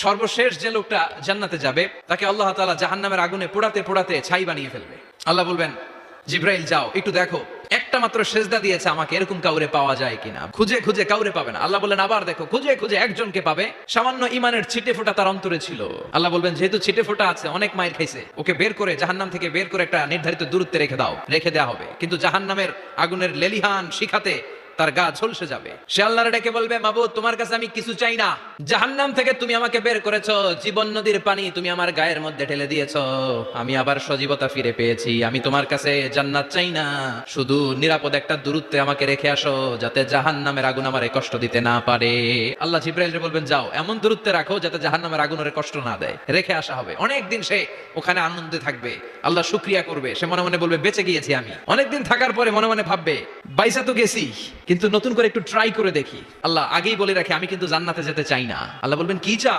সর্বশেষ যে লোকটা জান্নাতে যাবে তাকে আল্লাহ তাআলা জাহান্নামের আগুনে পোড়াতে পোড়াতে ছাই বানিয়ে ফেলবে। আল্লাহ বলবেন, জিব্রাইল যাও একটু দেখো একটা মাত্র সেজদা দিয়েছে আমাকে, এরকম কাউরে পাওয়া যায় কিনা। খুঁজে খুঁজে কাউরে পাবে না। আল্লাহ বললেন আবার দেখো, খুঁজে খুঁজে একজনকে পাবে, সামান্য ইমানের ছিটে ফোঁটা তার অন্তরে ছিল। আল্লাহ বলবেন যেহেতু ছিটে ফোঁটা আছে, অনেক মায়ের খাইছে, ওকে বের করে জাহান্নাম থেকে বের করে একটা নির্ধারিত দূরত্বে রেখে দাও, রেখে দেওয়া হবে। কিন্তু জাহান্নামের আগুনের লেলিহান শিখাতে তার গা ঝলসে যাবে। সে আল্লাহর ডেকে বলবে, মাবুদ তোমার কাছে আমি কিছু চাই না, জাহান্নাম থেকে তুমি আমাকে বের করেছো, জীবন নদীর পানি তুমি আমার গায়ের মধ্যে ঢেলে দিয়েছো, আমি আবার সজীবতা ফিরে পেয়েছি, আমি তোমার কাছে জান্নাত চাই না, শুধু নিরাপদ একটা দূরত্বে আমাকে রেখে আসো যাতে জাহান্নামের আগুন আমারে কষ্ট দিতে না পারে। আল্লাহ জিব্রাইলকে বলবেন যাও এমন দূরত্বে রাখো যাতে জাহান্নামের আগুন ওরে কষ্ট না দেয়, রেখে আসা হবে। অনেকদিন সে ওখানে আনন্দে থাকবে, আল্লাহ শুকরিয়া করবে, সে মনে মনে বলবে বেঁচে গিয়েছি আমি। অনেকদিন থাকার পরে মনে মনে ভাববে বাইসা তো গেছি, কিন্তু নতুন করে একটু ট্রাই করে দেখি। আল্লাহ আগেই বলে রাখে আমি কিন্তু জান্নাতে যেতে চাই না। আল্লাহ বলবেন কি চাও?